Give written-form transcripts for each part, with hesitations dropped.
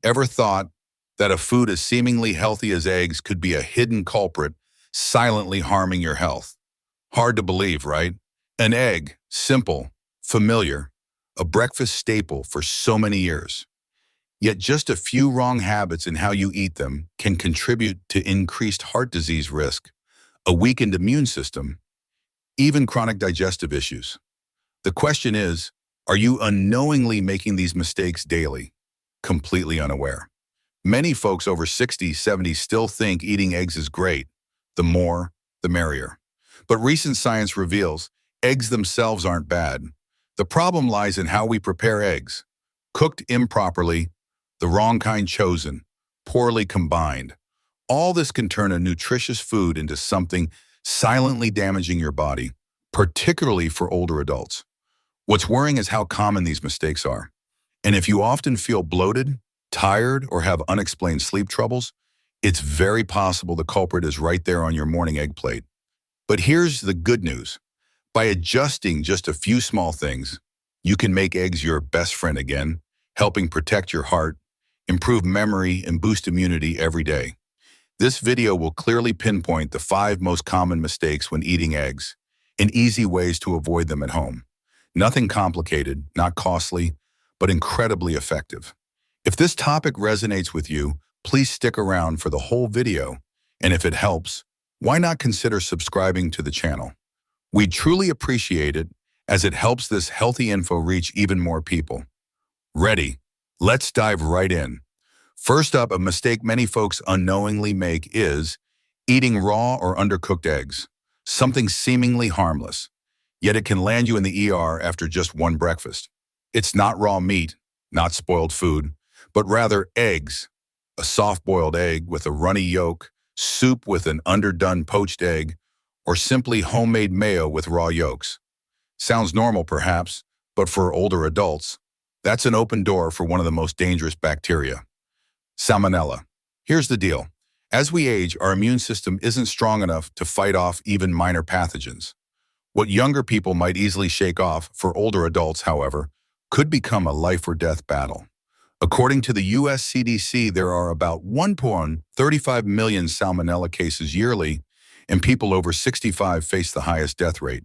Ever thought that a food as seemingly healthy as eggs could be a hidden culprit silently harming your health? Hard to believe, right? An egg, simple, familiar, a breakfast staple for so many years. Yet just a few wrong habits in how you eat them can contribute to increased heart disease risk, a weakened immune system, even chronic digestive issues. The question is, are you unknowingly making these mistakes daily, completely unaware? Many folks over 60, 70 still think eating eggs is great. The more, the merrier. But recent science reveals eggs themselves aren't bad. The problem lies in how we prepare eggs. Cooked improperly, the wrong kind chosen, poorly combined. All this can turn a nutritious food into something silently damaging your body, particularly for older adults. What's worrying is how common these mistakes are. And if you often feel bloated, tired, or have unexplained sleep troubles, it's very possible the culprit is right there on your morning egg plate. But here's the good news. By adjusting just a few small things, you can make eggs your best friend again, helping protect your heart, improve memory, and boost immunity every day. This video will clearly pinpoint the 5 most common mistakes when eating eggs and easy ways to avoid them at home. Nothing complicated, not costly, but incredibly effective. If this topic resonates with you, please stick around for the whole video. And if it helps, why not consider subscribing to the channel? We'd truly appreciate it, as it helps this healthy info reach even more people. Ready? Let's dive right in. First up, a mistake many folks unknowingly make is eating raw or undercooked eggs, something seemingly harmless, yet it can land you in the ER after just one breakfast. It's not raw meat, not spoiled food, but rather eggs, a soft-boiled egg with a runny yolk, soup with an underdone poached egg, or simply homemade mayo with raw yolks. Sounds normal perhaps, but for older adults, that's an open door for one of the most dangerous bacteria, Salmonella. Here's the deal. As we age, our immune system isn't strong enough to fight off even minor pathogens. What younger people might easily shake off, for older adults, however, could become a life or death battle. According to the US CDC, there are about 1.35 million Salmonella cases yearly, and people over 65 face the highest death rate.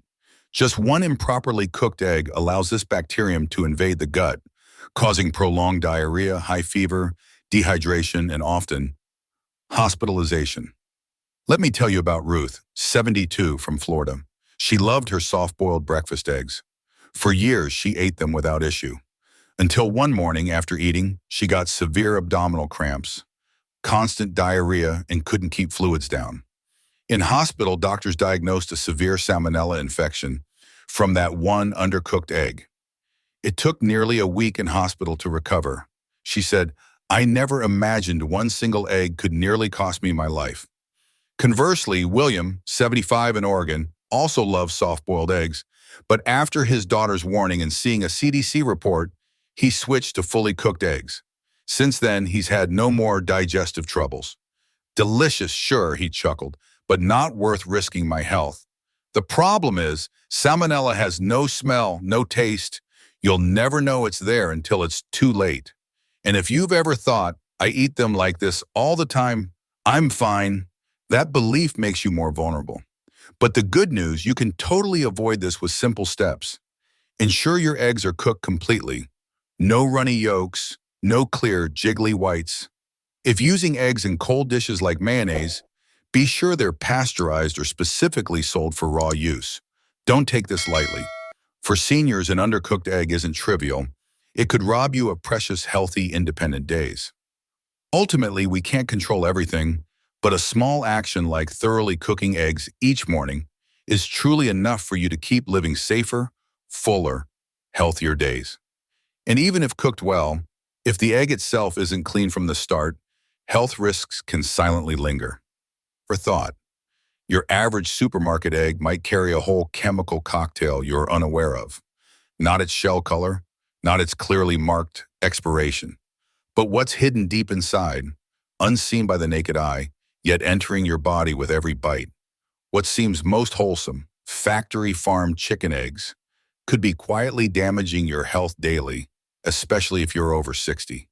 Just one improperly cooked egg allows this bacterium to invade the gut, causing prolonged diarrhea, high fever, dehydration, and often hospitalization. Let me tell you about Ruth, 72, from Florida. She loved her soft-boiled breakfast eggs. For years, she ate them without issue. Until one morning after eating, she got severe abdominal cramps, constant diarrhea, and couldn't keep fluids down. In hospital, doctors diagnosed a severe salmonella infection from that one undercooked egg. It took nearly a week in hospital to recover. She said, "I never imagined one single egg could nearly cost me my life." Conversely, William, 75, in Oregon, also loves soft-boiled eggs, but after his daughter's warning and seeing a CDC report, he switched to fully cooked eggs. Since then, he's had no more digestive troubles. "Delicious, sure," he chuckled, "but not worth risking my health." The problem is, salmonella has no smell, no taste. You'll never know it's there until it's too late. And if you've ever thought, "I eat them like this all the time, I'm fine," that belief makes you more vulnerable. But the good news, you can totally avoid this with simple steps. Ensure your eggs are cooked completely. No runny yolks, no clear, jiggly whites. If using eggs in cold dishes like mayonnaise, be sure they're pasteurized or specifically sold for raw use. Don't take this lightly. For seniors, an undercooked egg isn't trivial. It could rob you of precious, healthy, independent days. Ultimately, we can't control everything, but a small action like thoroughly cooking eggs each morning is truly enough for you to keep living safer, fuller, healthier days. And even if cooked well, if the egg itself isn't clean from the start, health risks can silently linger. For thought, your average supermarket egg might carry a whole chemical cocktail you're unaware of. Not its shell color, not its clearly marked expiration, but what's hidden deep inside, unseen by the naked eye, yet entering your body with every bite. What seems most wholesome, factory-farmed chicken eggs, could be quietly damaging your health daily, especially if you're over 60.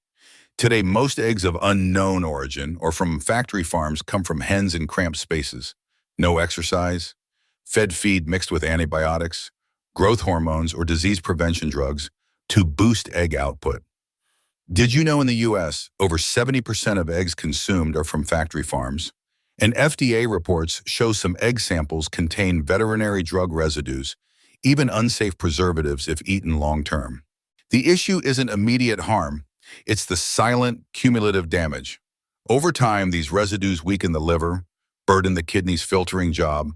Today, most eggs of unknown origin or from factory farms come from hens in cramped spaces. No exercise, fed feed mixed with antibiotics, growth hormones, or disease prevention drugs to boost egg output. Did you know in the US, over 70% of eggs consumed are from factory farms? And FDA reports show some egg samples contain veterinary drug residues, even unsafe preservatives if eaten long-term. The issue isn't immediate harm, it's the silent, cumulative damage. Over time, these residues weaken the liver, burden the kidney's filtering job,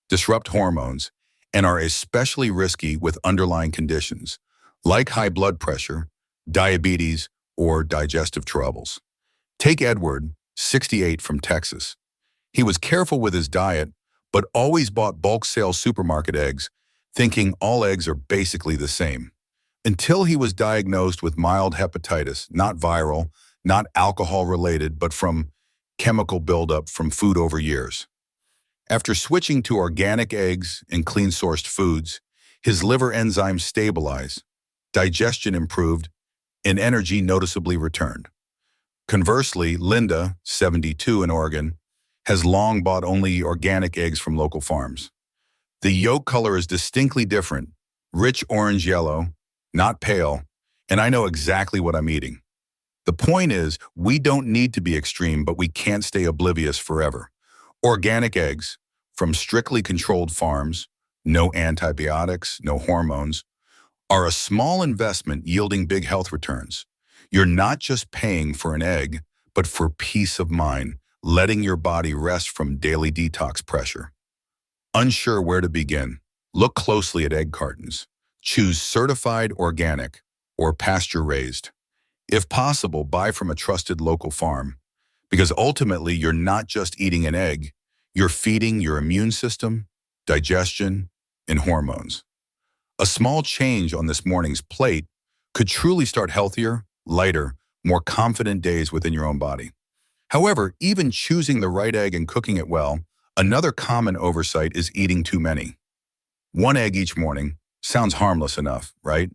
disrupt hormones, and are especially risky with underlying conditions, like high blood pressure, diabetes, or digestive troubles. Take Edward, 68, from Texas. He was careful with his diet, but always bought bulk sale supermarket eggs, thinking all eggs are basically the same. Until he was diagnosed with mild hepatitis, not viral, not alcohol-related, but from chemical buildup from food over years. After switching to organic eggs and clean-sourced foods, his liver enzymes stabilized, digestion improved, and energy noticeably returned. Conversely, Linda, 72 in Oregon, has long bought only organic eggs from local farms. The yolk color is distinctly different, rich orange-yellow, not pale, and I know exactly what I'm eating. The point is, we don't need to be extreme, but we can't stay oblivious forever. Organic eggs, from strictly controlled farms, no antibiotics, no hormones, are a small investment yielding big health returns. You're not just paying for an egg, but for peace of mind, letting your body rest from daily detox pressure. Unsure where to begin? Look closely at egg cartons. Choose certified organic or pasture-raised. If possible, buy from a trusted local farm, because ultimately you're not just eating an egg, you're feeding your immune system, digestion, and hormones. A small change on this morning's plate could truly start healthier, lighter, more confident days within your own body. However, even choosing the right egg and cooking it well, another common oversight is eating too many. One egg each morning sounds harmless enough, right?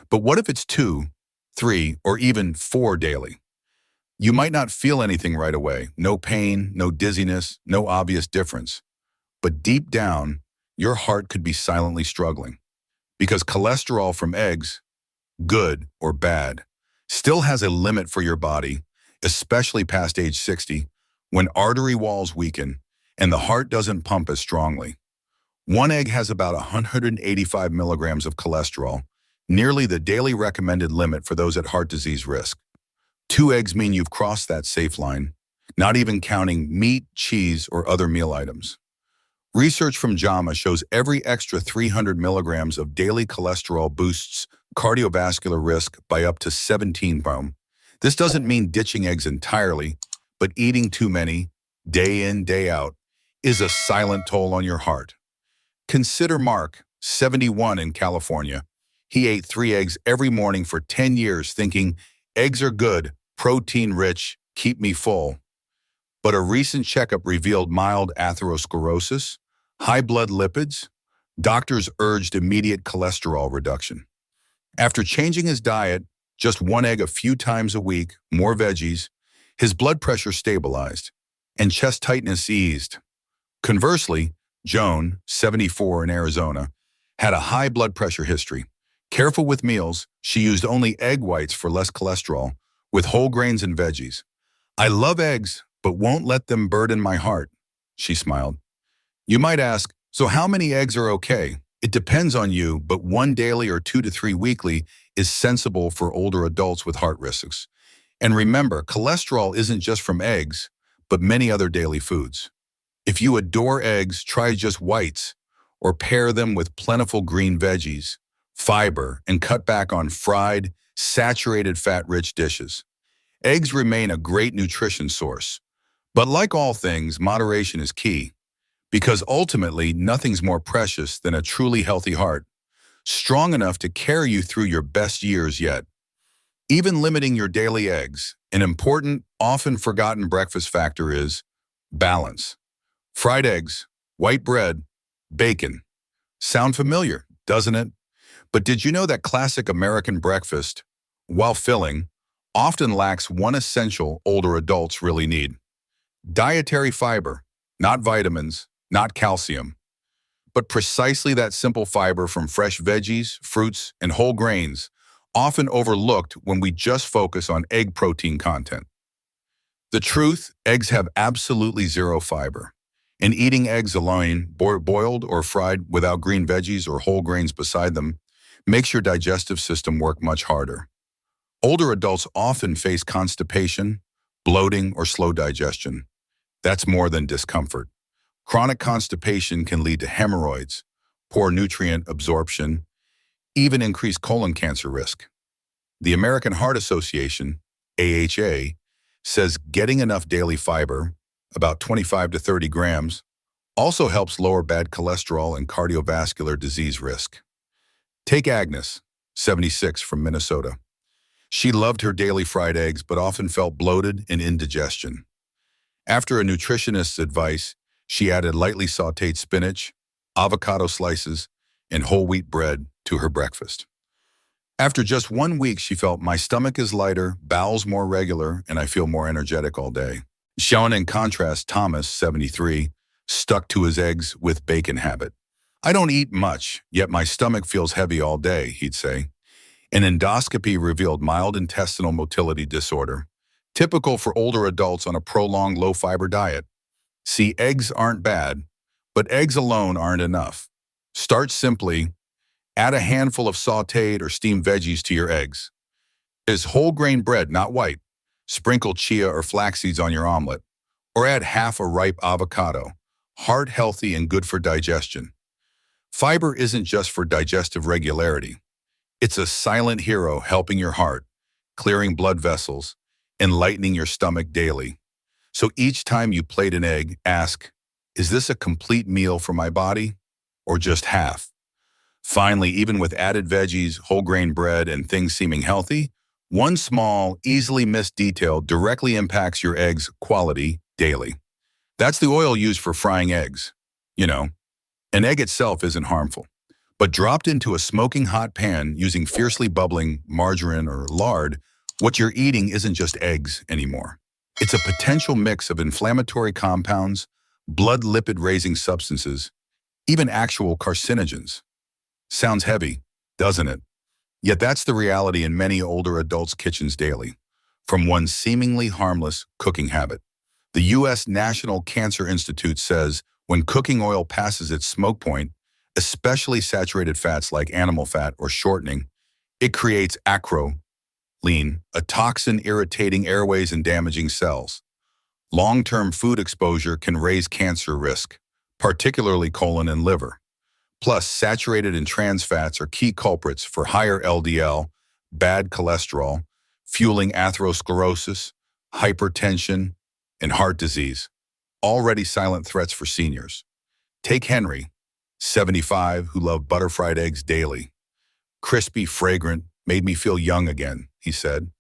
But what if it's 2, 3, or even 4 daily? You might not feel anything right away. No pain, no dizziness, no obvious difference. But deep down, your heart could be silently struggling. Because cholesterol from eggs, good or bad, still has a limit for your body, especially past age 60, when artery walls weaken and the heart doesn't pump as strongly. One egg has about 185 milligrams of cholesterol, nearly the daily recommended limit for those at heart disease risk. 2 eggs mean you've crossed that safe line, not even counting meat, cheese, or other meal items. Research from JAMA shows every extra 300 milligrams of daily cholesterol boosts cardiovascular risk by up to 17 pounds. This doesn't mean ditching eggs entirely, but eating too many, day in, day out, is a silent toll on your heart. Consider Mark, 71 in California. He ate 3 eggs every morning for 10 years thinking, eggs are good, protein-rich, keep me full. But a recent checkup revealed mild atherosclerosis, high blood lipids. Doctors urged immediate cholesterol reduction. After changing his diet, just 1 egg a few times a week, more veggies, his blood pressure stabilized, and chest tightness eased. Conversely, Joan, 74 in Arizona, had a high blood pressure history. Careful with meals, she used only egg whites for less cholesterol, with whole grains and veggies. I love eggs, but won't let them burden my heart, she smiled. You might ask, so how many eggs are okay? It depends on you, but 1 daily or 2 to 3 weekly is sensible for older adults with heart risks. And remember, cholesterol isn't just from eggs, but many other daily foods. If you adore eggs, try just whites, or pair them with plentiful green veggies, fiber, and cut back on fried, saturated fat-rich dishes. Eggs remain a great nutrition source, but like all things, moderation is key, because ultimately nothing's more precious than a truly healthy heart, strong enough to carry you through your best years yet. Even limiting your daily eggs, an important, often forgotten breakfast factor is balance. Fried eggs, white bread, bacon. Sound familiar, doesn't it? But did you know that classic American breakfast, while filling, often lacks one essential older adults really need: dietary fiber, not vitamins, not calcium, but precisely that simple fiber from fresh veggies, fruits, and whole grains, often overlooked when we just focus on egg protein content. The truth, eggs have absolutely zero fiber. And eating eggs alone, boiled or fried without green veggies or whole grains beside them, makes your digestive system work much harder. Older adults often face constipation, bloating, or slow digestion. That's more than discomfort. Chronic constipation can lead to hemorrhoids, poor nutrient absorption, even increased colon cancer risk. The American Heart Association, AHA, says getting enough daily fiber, about 25 to 30 grams, also helps lower bad cholesterol and cardiovascular disease risk. Take Agnes, 76, from Minnesota. She loved her daily fried eggs but often felt bloated and indigestion. After a nutritionist's advice, she added lightly sautéed spinach, avocado slices, and whole wheat bread to her breakfast. After just 1 week, she felt, "My stomach is lighter, bowels more regular, and I feel more energetic all day." Shown in contrast, Thomas, 73, stuck to his eggs with bacon habit. "I don't eat much, yet my stomach feels heavy all day," he'd say. An endoscopy revealed mild intestinal motility disorder, typical for older adults on a prolonged low-fiber diet. See, eggs aren't bad, but eggs alone aren't enough. Start simply. Add a handful of sautéed or steamed veggies to your eggs. Is whole grain bread, not white. Sprinkle chia or flax seeds on your omelet, or add half a ripe avocado, heart-healthy and good for digestion. Fiber isn't just for digestive regularity. It's a silent hero helping your heart, clearing blood vessels, and lightening your stomach daily. So each time you plate an egg, ask, is this a complete meal for my body, or just half? Finally, even with added veggies, whole grain bread, and things seeming healthy, one small, easily missed detail directly impacts your egg's quality daily. That's the oil used for frying eggs. You know, an egg itself isn't harmful, but dropped into a smoking hot pan using fiercely bubbling margarine or lard, what you're eating isn't just eggs anymore. It's a potential mix of inflammatory compounds, blood lipid-raising substances, even actual carcinogens. Sounds heavy, doesn't it? Yet that's the reality in many older adults' kitchens daily, from one seemingly harmless cooking habit. The U.S. National Cancer Institute says when cooking oil passes its smoke point, especially saturated fats like animal fat or shortening, it creates acrolein, a toxin irritating airways and damaging cells. Long-term food exposure can raise cancer risk, particularly colon and liver. Plus, saturated and trans fats are key culprits for higher LDL, bad cholesterol, fueling atherosclerosis, hypertension, and heart disease, already silent threats for seniors. Take Henry, 75, who loved butter-fried eggs daily. "Crispy, fragrant, made me feel young again," he said.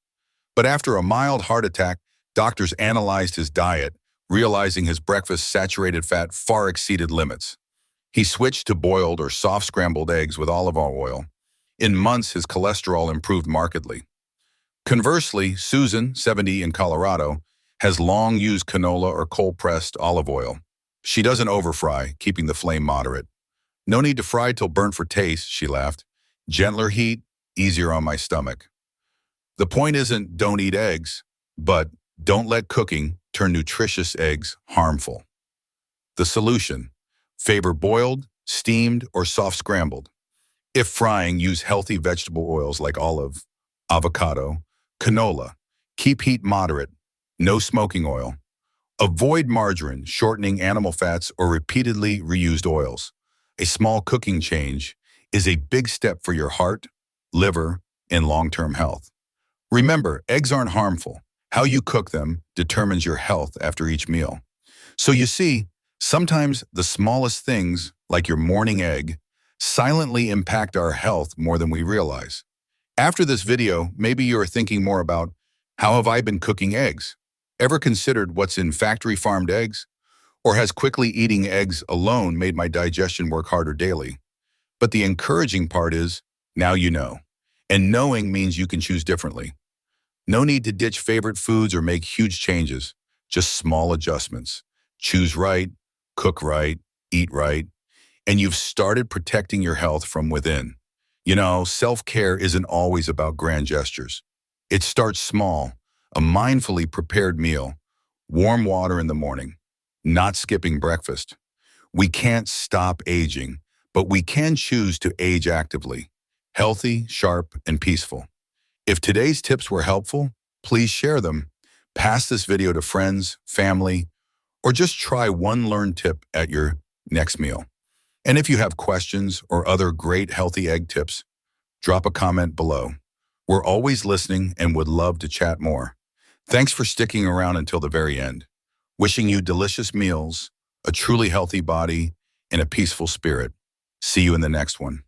But after a mild heart attack, doctors analyzed his diet, realizing his breakfast saturated fat far exceeded limits. He switched to boiled or soft scrambled eggs with olive oil. In months, his cholesterol improved markedly. Conversely, Susan, 70, in Colorado, has long used canola or cold-pressed olive oil. She doesn't overfry, keeping the flame moderate. "No need to fry till burnt for taste," she laughed. "Gentler heat, easier on my stomach." The point isn't don't eat eggs, but don't let cooking turn nutritious eggs harmful. The solution: favor boiled, steamed, or soft scrambled. If frying, use healthy vegetable oils like olive, avocado, canola. Keep heat moderate, no smoking oil. Avoid margarine, shortening animal fats, or repeatedly reused oils. A small cooking change is a big step for your heart, liver, and long-term health. Remember, eggs aren't harmful. How you cook them determines your health after each meal. So you see, sometimes the smallest things, like your morning egg, silently impact our health more than we realize. After this video, maybe you're thinking more about, how have I been cooking eggs? Ever considered what's in factory-farmed eggs? Or has quickly eating eggs alone made my digestion work harder daily? But the encouraging part is, now you know. And knowing means you can choose differently. No need to ditch favorite foods or make huge changes, just small adjustments. Choose right, cook right, eat right, and you've started protecting your health from within. You know, self-care isn't always about grand gestures. It starts small, a mindfully prepared meal, warm water in the morning, not skipping breakfast. We can't stop aging, but we can choose to age actively, healthy, sharp, and peaceful. If today's tips were helpful, please share them. Pass this video to friends, family, or just try one learned tip at your next meal. And if you have questions or other great healthy egg tips, drop a comment below. We're always listening and would love to chat more. Thanks for sticking around until the very end. Wishing you delicious meals, a truly healthy body, and a peaceful spirit. See you in the next one.